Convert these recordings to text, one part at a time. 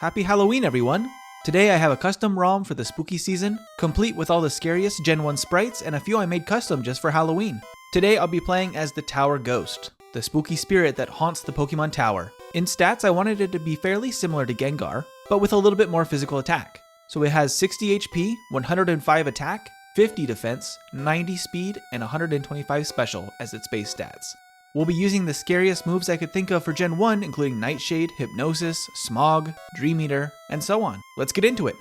Happy Halloween, everyone! Today I have a custom ROM for the spooky season, complete with all the scariest Gen 1 sprites and a few I made custom just for Halloween. Today I'll be playing as the Tower Ghost, the spooky spirit that haunts the Pokemon Tower. In stats, I wanted it to be fairly similar to Gengar, but with a little bit more physical attack. So it has 60 HP, 105 attack, 50 defense, 90 speed, and 125 special as its base stats. We'll be using the scariest moves I could think of for Gen 1, including Nightshade, Hypnosis, Smog, Dream Eater, and so on. Let's get into it!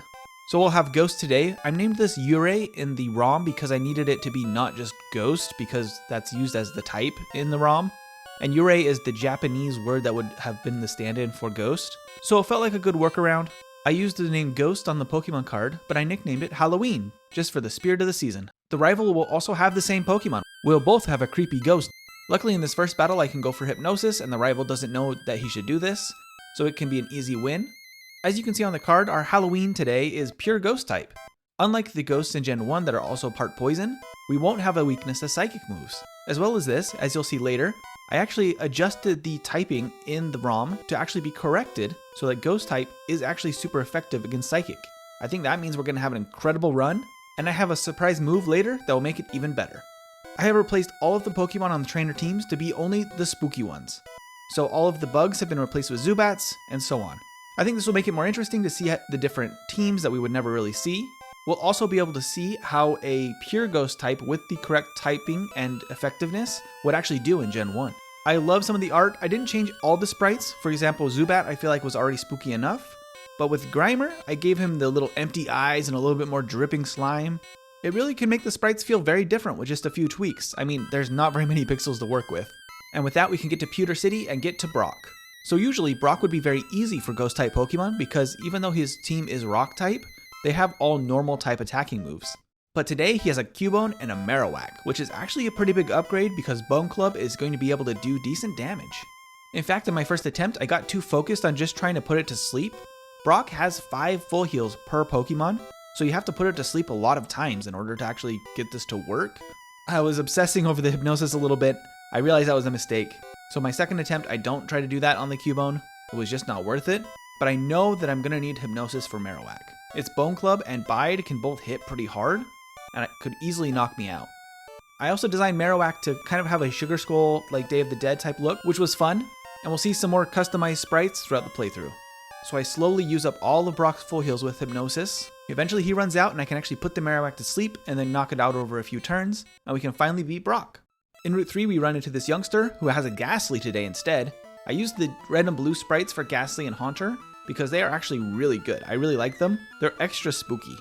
So we'll have Ghost today. I named this Yurei in the ROM because I needed it to be not just Ghost, because that's used as the type in the ROM. And Yurei is the Japanese word that would have been the stand-in for Ghost. So it felt like a good workaround. I used the name Ghost on the Pokemon card, but I nicknamed it Halloween, just for the spirit of the season. The rival will also have the same Pokemon. We'll both have a creepy ghost. Luckily in this first battle I can go for Hypnosis and the rival doesn't know that he should do this, so it can be an easy win. As you can see on the card, our Halloween today is pure Ghost type. Unlike the ghosts in Gen 1 that are also part poison, we won't have a weakness to psychic moves. As well as this, as you'll see later, I actually adjusted the typing in the ROM to actually be corrected so that Ghost type is actually super effective against Psychic. I think that means we're going to have an incredible run, and I have a surprise move later that will make it even better. I have replaced all of the Pokemon on the trainer teams to be only the spooky ones. So all of the bugs have been replaced with Zubats, and so on. I think this will make it more interesting to see the different teams that we would never really see. We'll also be able to see how a pure Ghost type with the correct typing and effectiveness would actually do in Gen 1. I love some of the art. I didn't change all the sprites. For example, Zubat I feel like was already spooky enough. But with Grimer, I gave him the little empty eyes and a little bit more dripping slime. It really can make the sprites feel very different with just a few tweaks. I mean, there's not very many pixels to work with. And with that, we can get to Pewter City and get to Brock. So usually, Brock would be very easy for Ghost-type Pokemon because even though his team is Rock-type, they have all normal-type attacking moves. But today, he has a Cubone and a Marowak, which is actually a pretty big upgrade because Bone Club is going to be able to do decent damage. In fact, in my first attempt, I got too focused on just trying to put it to sleep. Brock has 5 full heals per Pokemon, so you have to put it to sleep a lot of times in order to actually get this to work. I was obsessing over the Hypnosis a little bit. I realized that was a mistake. So my second attempt, I don't try to do that on the Cubone. It was just not worth it. But I know that I'm going to need Hypnosis for Marowak. Its Bone Club and Bide can both hit pretty hard, and it could easily knock me out. I also designed Marowak to kind of have a Sugar Skull, like Day of the Dead type look, which was fun. And we'll see some more customized sprites throughout the playthrough. So I slowly use up all of Brock's full heals with Hypnosis. Eventually he runs out and I can actually put the Marowak to sleep and then knock it out over a few turns, and we can finally beat Brock. In Route 3 we run into this youngster who has a Ghastly today instead. I used the red and blue sprites for Ghastly and Haunter because they are actually really good. I really like them. They're extra spooky.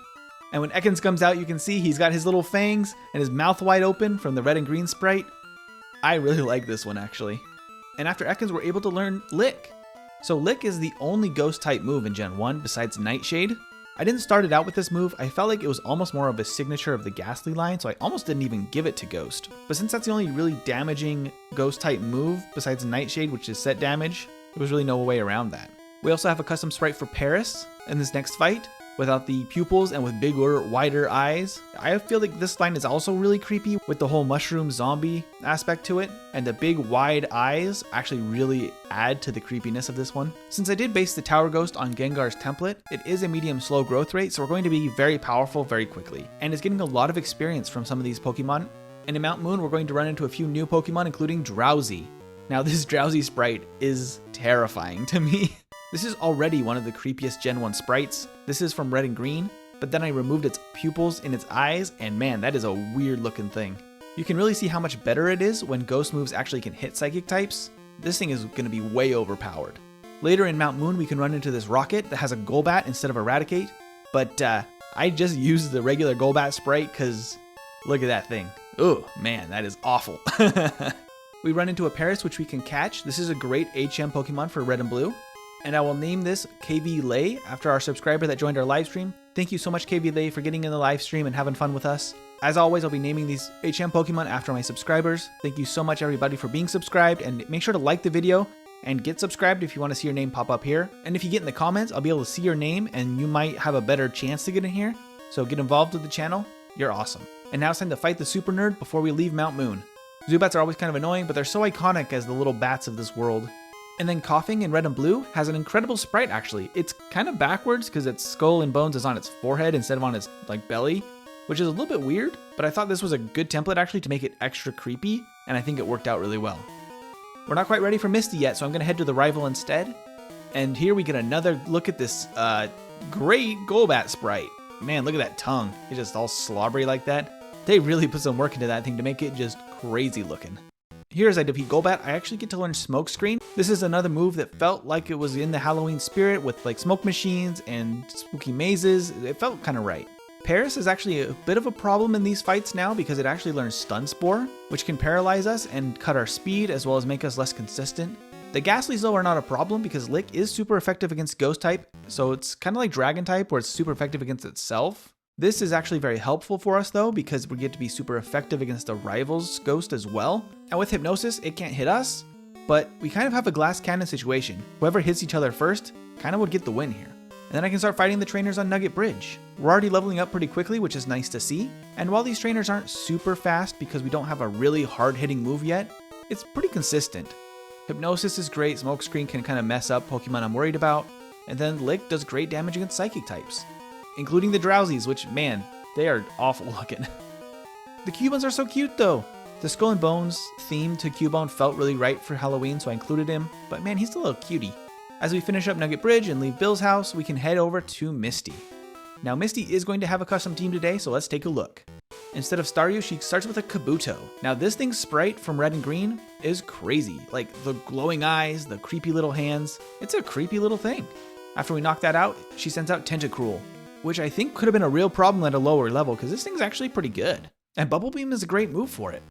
And when Ekans comes out, you can see he's got his little fangs and his mouth wide open from the red and green sprite. I really like this one actually. And after Ekans we're able to learn Lick. So Lick is the only Ghost type move in Gen 1 besides Nightshade. I didn't start it out with this move. I felt like it was almost more of a signature of the Ghastly line, so I almost didn't even give it to Ghost. But since that's the only really damaging Ghost type move besides Nightshade, which is set damage, there was really no way around that. We also have a custom sprite for Paris in this next fight, without the pupils and with bigger, wider eyes. I feel like this line is also really creepy with the whole mushroom zombie aspect to it, and the big wide eyes actually really add to the creepiness of this one. Since I did base the Tower Ghost on Gengar's template, it is a medium slow growth rate, so we're going to be very powerful very quickly, and is getting a lot of experience from some of these Pokemon. And in Mount Moon, we're going to run into a few new Pokemon, including Drowsy. Now this Drowsy sprite is terrifying to me. This is already one of the creepiest Gen 1 sprites. This is from Red and Green, but then I removed its pupils in its eyes, and man, that is a weird looking thing. You can really see how much better it is when Ghost moves actually can hit Psychic types. This thing is going to be way overpowered. Later in Mount Moon, we can run into this Rocket that has a Golbat instead of Eradicate, but I just used the regular Golbat sprite because look at that thing. Oh man, that is awful. We run into a Paris which we can catch. This is a great HM Pokemon for Red and Blue. And I will name this KV Lay after our subscriber that joined our live stream. Thank you so much, KV Lay, for getting in the live stream and having fun with us. As always, I'll be naming these HM Pokemon after my subscribers. Thank you so much, everybody, for being subscribed, and make sure to like the video and get subscribed if you want to see your name pop up here. And if you get in the comments, I'll be able to see your name and you might have a better chance to get in here. So get involved with the channel. You're awesome. And now it's time to fight the Super Nerd before we leave Mount Moon. Zubats are always kind of annoying, but they're so iconic as the little bats of this world. And then Coughing in red and blue has an incredible sprite actually. It's kind of backwards because its skull and bones is on its forehead instead of on its like belly, which is a little bit weird, but I thought this was a good template actually to make it extra creepy, and I think it worked out really well. We're not quite ready for Misty yet, so I'm gonna head to the rival instead. And here we get another look at this great Golbat sprite. Man, look at that tongue. It's just all slobbery like that. They really put some work into that thing to make it just crazy looking. Here as I defeat Golbat, I actually get to learn Smokescreen. This is another move that felt like it was in the Halloween spirit with like smoke machines and spooky mazes. It felt kind of right. Paris is actually a bit of a problem in these fights now because it actually learns Stun Spore, which can paralyze us and cut our speed as well as make us less consistent. The Ghastlies though are not a problem because Lick is super effective against Ghost type, so it's kind of like Dragon type where it's super effective against itself. This is actually very helpful for us though because we get to be super effective against the rival's Ghost as well. And with Hypnosis, it can't hit us, but we kind of have a glass cannon situation. Whoever hits each other first kind of would get the win here. And then I can start fighting the trainers on Nugget Bridge. We're already leveling up pretty quickly, which is nice to see. And while these trainers aren't super fast because we don't have a really hard-hitting move yet, it's pretty consistent. Hypnosis is great, Smokescreen can kind of mess up Pokemon I'm worried about, and then Lick does great damage against Psychic types, including the Drowsies, which, man, they are awful looking. The Cubons are so cute though. The Skull and Bones theme to Cubone felt really right for Halloween, so I included him, but man, he's a little cutie. As we finish up Nugget Bridge and leave Bill's house, we can head over to Misty. Now Misty is going to have a custom team today, so let's take a look. Instead of Staryu, she starts with a Kabuto. Now this thing's sprite from red and green is crazy. Like the glowing eyes, the creepy little hands. It's a creepy little thing. After we knock that out, she sends out Tentacruel, which I think could have been a real problem at a lower level because this thing's actually pretty good. And Bubble Beam is a great move for it.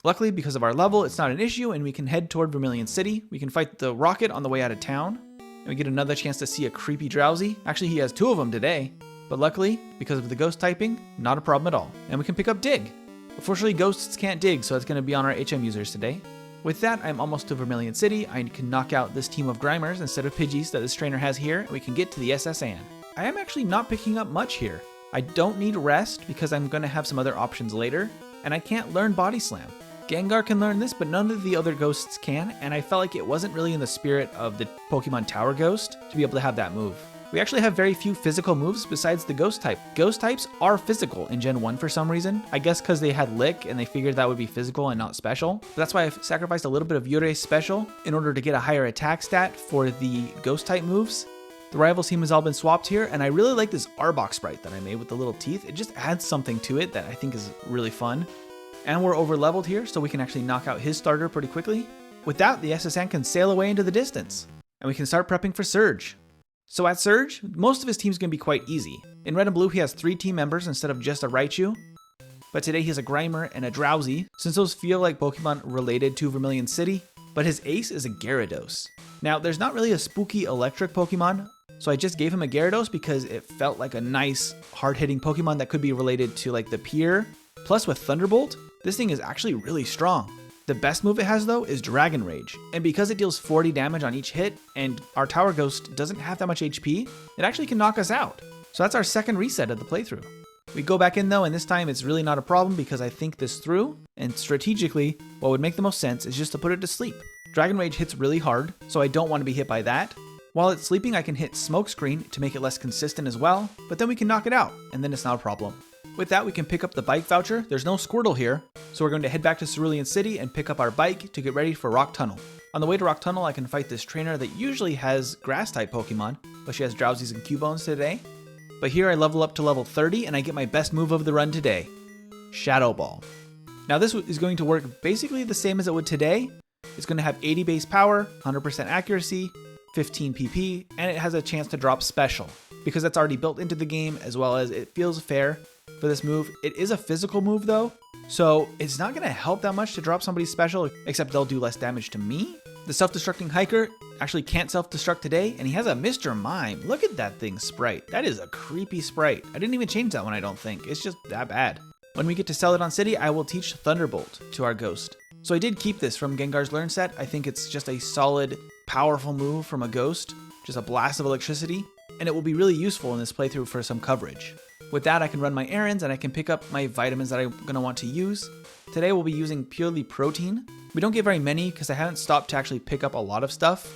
Luckily, because of our level, it's not an issue and we can head toward Vermilion City. We can fight the Rocket on the way out of town. And we get another chance to see a creepy Drowsy. Actually, he has two of them today. But luckily, because of the ghost typing, not a problem at all. And we can pick up Dig. Unfortunately, ghosts can't dig, so it's going to be on our HM users today. With that, I'm almost to Vermilion City. I can knock out this team of Grimers instead of Pidgeys that this trainer has here, and we can get to the SS Anne. I am actually not picking up much here. I don't need Rest because I'm going to have some other options later, and I can't learn Body Slam. Gengar can learn this, but none of the other ghosts can, and I felt like it wasn't really in the spirit of the Pokemon Tower Ghost to be able to have that move. We actually have very few physical moves besides the Ghost type. Ghost types are physical in Gen 1 for some reason. I guess because they had Lick and they figured that would be physical and not special. But that's why I've sacrificed a little bit of Yurei special in order to get a higher attack stat for the Ghost type moves. The Rivals team has all been swapped here, and I really like this Arbok sprite that I made with the little teeth. It just adds something to it that I think is really fun. And we're over leveled here, so we can actually knock out his starter pretty quickly. With that, the SS Anne can sail away into the distance, and we can start prepping for Surge. So at Surge, most of his team's going to be quite easy. In Red and Blue, he has 3 team members instead of just a Raichu. But today he has a Grimer and a Drowsy, since those feel like Pokemon related to Vermilion City. But his ace is a Gyarados. Now, there's not really a spooky electric Pokemon, so I just gave him a Gyarados because it felt like a nice, hard-hitting Pokemon that could be related to like the Pier. Plus with Thunderbolt, this thing is actually really strong. The best move it has though is Dragon Rage, and because it deals 40 damage on each hit, and our Tower Ghost doesn't have that much HP, it actually can knock us out. So that's our second reset of the playthrough. We go back in though, and this time it's really not a problem because I think this through, and strategically, what would make the most sense is just to put it to sleep. Dragon Rage hits really hard, so I don't want to be hit by that. While it's sleeping, I can hit Smokescreen to make it less consistent as well, but then we can knock it out, and then it's not a problem. With that, we can pick up the bike voucher. There's no Squirtle here, so we're going to head back to Cerulean City and pick up our bike to get ready for Rock Tunnel. On the way to Rock Tunnel, I can fight this trainer that usually has Grass-type Pokemon, but she has Drowsies and Cubones today. But here I level up to level 30 and I get my best move of the run today, Shadow Ball. Now this is going to work basically the same as it would today. It's going to have 80 base power, 100% accuracy, 15 PP, and it has a chance to drop special, because that's already built into the game, as well as it feels fair for this move. It is a physical move though, so it's not going to help that much to drop somebody's special, except they'll do less damage to me. The self-destructing hiker actually can't self-destruct today, and he has a Mr. Mime. Look at that thing sprite. That is a creepy sprite. I didn't even change that one, I don't think. It's just that bad. When we get to Celadon City, I will teach Thunderbolt to our Ghost. So I did keep this from Gengar's Learn set. I think it's just a solid, powerful move from a Ghost, just a blast of electricity, and it will be really useful in this playthrough for some coverage. With that, I can run my errands and I can pick up my vitamins that I'm going to want to use. Today we'll be using purely protein. We don't get very many because I haven't stopped to actually pick up a lot of stuff.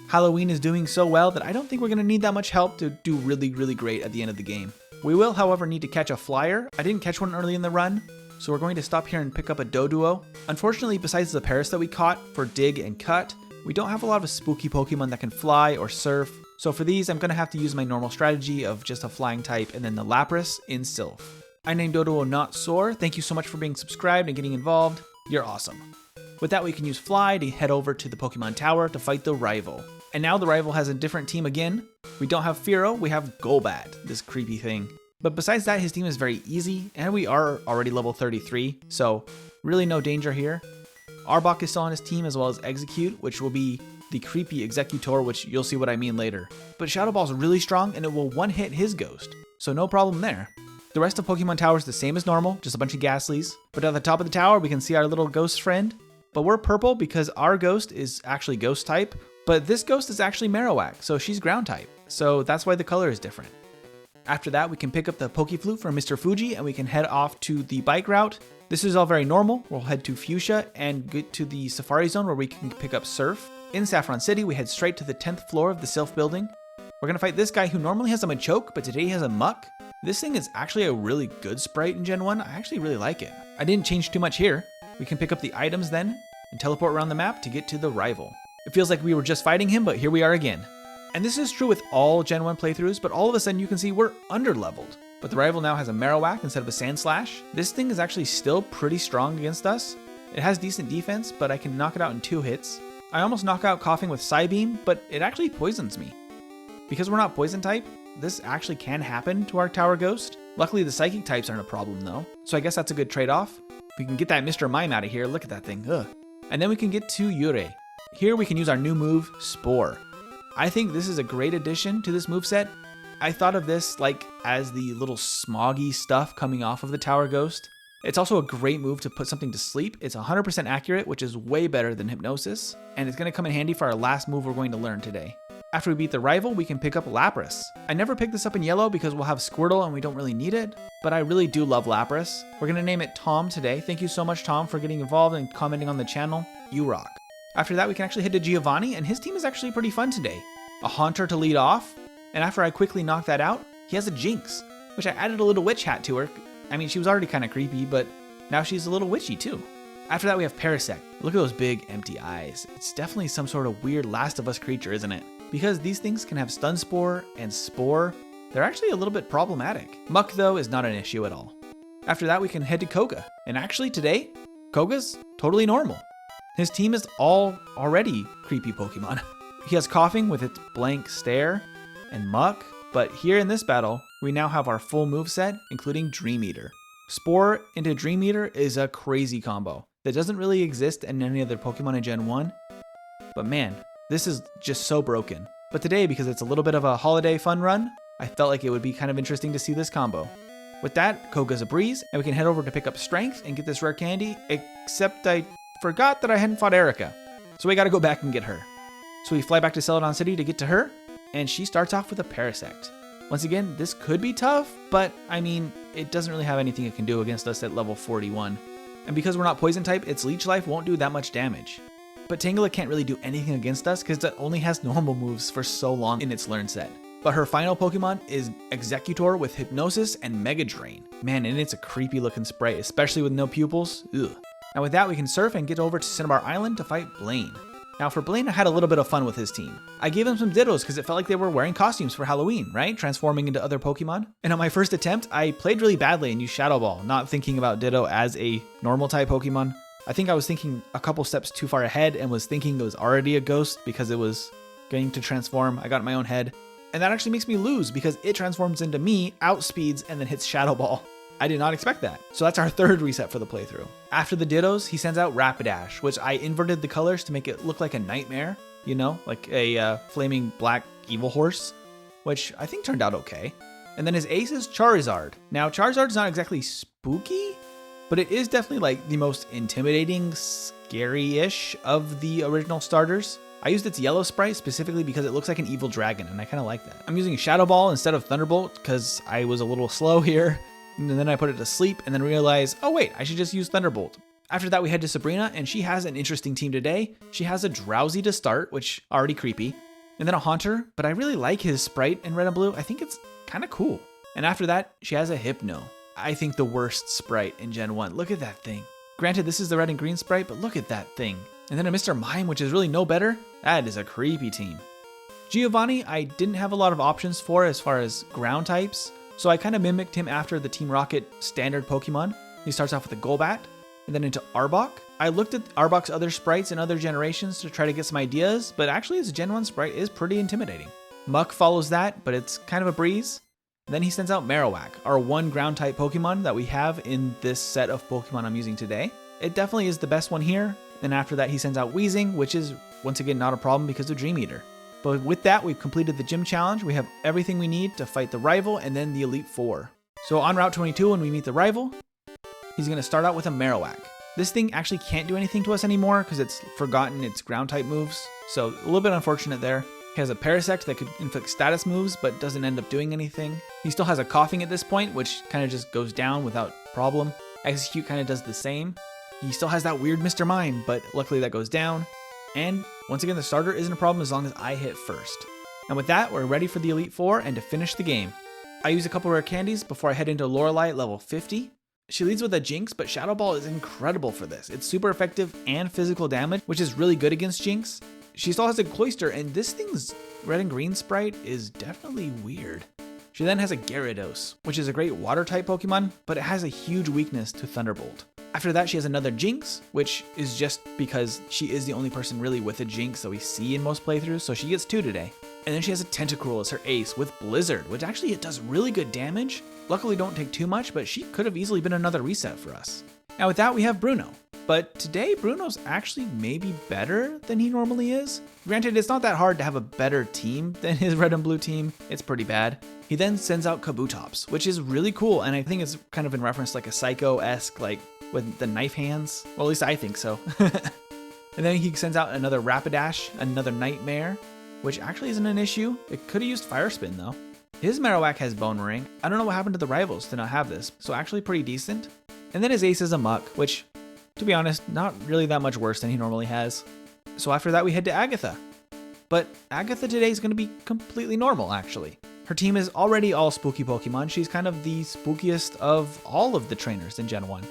Halloween is doing so well that I don't think we're going to need that much help to do really, really great at the end of the game. We will, however, need to catch a flyer. I didn't catch one early in the run, so we're going to stop here and pick up a Doduo. Unfortunately, besides the Paris that we caught for Dig and Cut, we don't have a lot of spooky Pokemon that can fly or surf. So for these, I'm going to have to use my normal strategy of just a flying type and then the Lapras in Sylph. I named Doduo Not Soar. Thank you so much for being subscribed and getting involved. You're awesome. With that, we can use Fly to head over to the Pokemon Tower to fight the rival. And now the rival has a different team again. We don't have Fearow, we have Golbat, this creepy thing. But besides that, his team is very easy, and we are already level 33, so really no danger here. Arbok is still on his team, as well as Execute, which will be the creepy Executor, which you'll see what I mean later. But Shadow Ball is really strong, and it will one-hit his Ghost, so no problem there. The rest of Pokemon Tower is the same as normal, just a bunch of Ghastlies. But at the top of the tower, we can see our little Ghost friend. But we're purple because our Ghost is actually Ghost type, but this Ghost is actually Marowak, so she's Ground type. So that's why the color is different. After that, we can pick up the Pokeflute from Mr. Fuji, and we can head off to the bike route. This is all very normal. We'll head to Fuchsia and get to the Safari Zone where we can pick up Surf. In Saffron City, we head straight to the 10th floor of the Sylph building. We're going to fight this guy who normally has a Machoke, but today he has a Muck. This thing is actually a really good sprite in Gen 1. I actually really like it. I didn't change too much here. We can pick up the items then and teleport around the map to get to the rival. It feels like we were just fighting him, but here we are again. And this is true with all Gen 1 playthroughs, but all of a sudden you can see we're under-leveled. But the rival now has a Marowak instead of a Sandslash. This thing is actually still pretty strong against us. It has decent defense, but I can knock it out in 2 hits. I almost knock out Coughing with Psybeam, but it actually poisons me. Because we're not poison type, this actually can happen to our Tower Ghost. Luckily the Psychic types aren't a problem though, so I guess that's a good trade-off. We can get that Mr. Mime out of here, look at that thing, ugh. And then we can get to Yurei. Here we can use our new move, Spore. I think this is a great addition to this moveset. I thought of this like as the little smoggy stuff coming off of the Tower Ghost. It's also a great move to put something to sleep. It's 100% accurate, which is way better than Hypnosis, and it's going to come in handy for our last move we're going to learn today. After we beat the rival, we can pick up Lapras. I never picked this up in yellow because we'll have Squirtle and we don't really need it, but I really do love Lapras. We're going to name it Tom today. Thank you so much, Tom, for getting involved and commenting on the channel. You rock. After that, we can actually head to Giovanni, and his team is actually pretty fun today. A Haunter to lead off, and after I quickly knock that out, he has a Jinx, which I added a little witch hat to her. I mean, she was already kind of creepy, but now she's a little witchy too. After that, we have Parasect. Look at those big, empty eyes. It's definitely some sort of weird Last of Us creature, isn't it? Because these things can have Stun Spore and Spore, they're actually a little bit problematic. Muck, though, is not an issue at all. After that, we can head to Koga. And actually, today, Koga's totally normal. His team is all already creepy Pokemon. He has Coughing with its blank stare and Muck, but here in this battle, we now have our full moveset, including Dream Eater. Spore into Dream Eater is a crazy combo that doesn't really exist in any other Pokemon in Gen 1, but man, this is just so broken. But today, because it's a little bit of a holiday fun run, I felt like it would be kind of interesting to see this combo. With that, Koga's a breeze, and we can head over to pick up Strength and get this rare candy, except I forgot that I hadn't fought Erica, so we gotta go back and get her. So we fly back to Celadon City to get to her, and she starts off with a Parasect. Once again, this could be tough, but I mean, it doesn't really have anything it can do against us at level 41. And because we're not poison type, its leech life won't do that much damage. But Tangela can't really do anything against us because it only has normal moves for so long in its learn set. But her final Pokemon is Executor with Hypnosis and Mega Drain. Man, and it's a creepy looking sprite, especially with no pupils. Ugh. And with that, we can surf and get over to Cinnabar Island to fight Blaine. Now for Blaine, I had a little bit of fun with his team. I gave him some Dittos because it felt like they were wearing costumes for Halloween, right? Transforming into other Pokemon. And on my first attempt, I played really badly and used Shadow Ball, not thinking about Ditto as a normal type Pokemon. I think I was thinking a couple steps too far ahead and was thinking it was already a ghost because it was going to transform. I got in my own head. And that actually makes me lose because it transforms into me, outspeeds, and then hits Shadow Ball. I did not expect that. So that's our third reset for the playthrough. After the Dittos, he sends out Rapidash, which I inverted the colors to make it look like a nightmare, you know, like a flaming black evil horse, which I think turned out okay. And then his ace is Charizard. Now, Charizard's not exactly spooky, but it is definitely like the most intimidating, scary-ish of the original starters. I used its yellow sprite specifically because it looks like an evil dragon, and I kind of like that. I'm using Shadow Ball instead of Thunderbolt because I was a little slow here. And then I put it to sleep and then realized, oh wait, I should just use Thunderbolt. After that, we head to Sabrina, and she has an interesting team today. She has a Drowsy to start, which already creepy. and then a Haunter, but I really like his sprite in red and blue. I think it's kind of cool. And after that, she has a Hypno. I think the worst sprite in Gen 1. Look at that thing. Granted, this is the red and green sprite, but look at that thing. And then a Mr. Mime, which is really no better. That is a creepy team. Giovanni, I didn't have a lot of options for as far as ground types, so I kind of mimicked him after the Team Rocket standard Pokemon. He starts off with a Golbat, and then into Arbok. I looked at Arbok's other sprites in other generations to try to get some ideas, but actually his Gen 1 sprite is pretty intimidating. Muck follows that, but it's kind of a breeze. Then he sends out Marowak, our one ground type Pokemon that we have in this set of Pokemon I'm using today. It definitely is the best one here. Then after that he sends out Weezing, which is once again not a problem because of Dream Eater. But with that, we've completed the gym challenge. We have everything we need to fight the rival and then the Elite Four. So on Route 22, when we meet the rival, he's going to start out with a Marowak. This thing actually can't do anything to us anymore because it's forgotten its ground type moves. So a little bit unfortunate there. He has a Parasect that could inflict status moves, but doesn't end up doing anything. He still has a Coughing at this point, which kind of just goes down without problem. Execute kind of does the same. He still has that weird Mr. Mime, but luckily that goes down. And once again, the starter isn't a problem as long as I hit first. And with that, we're ready for the Elite Four and to finish the game. I use a couple rare candies before I head into Lorelei at level 50. She leads with a Jinx, but Shadow Ball is incredible for this. It's super effective and physical damage, which is really good against Jinx. She still has a Cloyster, and this thing's red and green sprite is definitely weird. She then has a Gyarados, which is a great water type Pokemon, but it has a huge weakness to Thunderbolt. After that, she has another Jinx, which is just because she is the only person really with a Jinx that we see in most playthroughs, so she gets 2 today. And then she has a Tentacruel as her ace with Blizzard, which actually it does really good damage. Luckily don't take too much, but she could have easily been another reset for us. Now with that, we have Bruno. But today, Bruno's actually maybe better than he normally is. Granted, it's not that hard to have a better team than his red and blue team. It's pretty bad. He then sends out Kabutops, which is really cool, and I think it's kind of in reference to like a Psycho-esque, like with the knife hands. Well, at least I think so. And then he sends out another Rapidash, another Nightmare, which actually isn't an issue. It could have used Fire Spin though. His Marowak has Bone Ring. I don't know what happened to the rivals to not have this, so actually pretty decent. And then his ace is a Muck, which, to be honest, not really that much worse than he normally has. So after that, we head to Agatha. But Agatha today is going to be completely normal, actually. Her team is already all spooky Pokemon. She's kind of the spookiest of all of the trainers in Gen 1.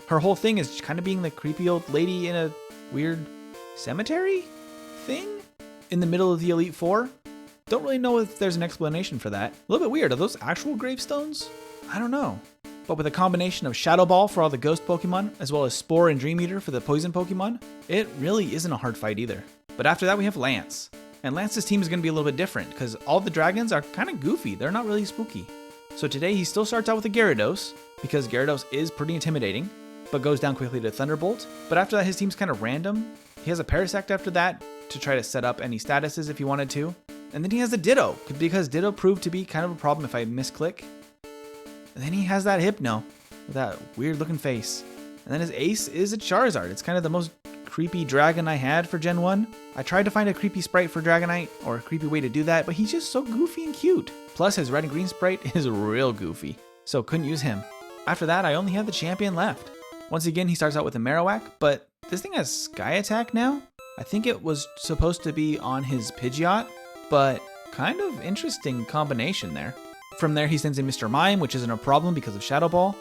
Her whole thing is kind of being the creepy old lady in a weird cemetery thing in the middle of the Elite Four. Don't really know if there's an explanation for that. A little bit weird. Are those actual gravestones? I don't know. But with a combination of Shadow Ball for all the ghost Pokemon, as well as Spore and Dream Eater for the poison Pokemon, it really isn't a hard fight either. But after that, we have Lance. And Lance's team is going to be a little bit different, because all the dragons are kind of goofy. They're not really spooky. So today, he still starts out with a Gyarados, because Gyarados is pretty intimidating, but goes down quickly to Thunderbolt. But after that, his team's kind of random. He has a Parasect after that, to try to set up any statuses if he wanted to. And then he has a Ditto, because Ditto proved to be kind of a problem if I misclick. And then he has that Hypno, with that weird looking face. And then his ace is a Charizard. It's kind of the most creepy dragon I had for Gen 1. I tried to find a creepy sprite for Dragonite, or a creepy way to do that, but he's just so goofy and cute. Plus his red and green sprite is real goofy, so couldn't use him. After that, I only have the champion left. Once again, he starts out with a Marowak, but this thing has Sky Attack now? I think it was supposed to be on his Pidgeot, but kind of interesting combination there. From there, he sends in Mr. Mime, which isn't a problem because of Shadow Ball.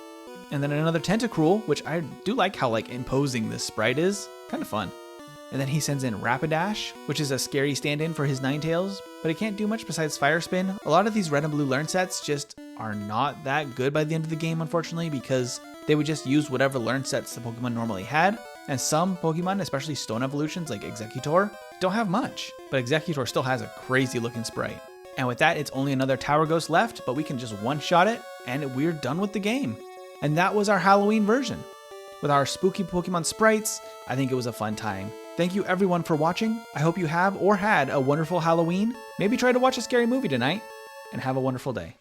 And then another Tentacruel, which I do like how imposing this sprite is. Kind of fun. And then he sends in Rapidash, which is a scary stand-in for his Ninetales, but it can't do much besides Fire Spin. A lot of these red and blue learn sets just are not that good by the end of the game, unfortunately, because they would just use whatever learn sets the Pokemon normally had. And some Pokemon, especially Stone Evolutions like Exeggutor, don't have much. But Exeggutor still has a crazy looking sprite. And with that, it's only another Tower Ghost left, but we can just one-shot it, and we're done with the game. And that was our Halloween version. With our spooky Pokemon sprites, I think it was a fun time. Thank you everyone for watching. I hope you have or had a wonderful Halloween. Maybe try to watch a scary movie tonight, and have a wonderful day.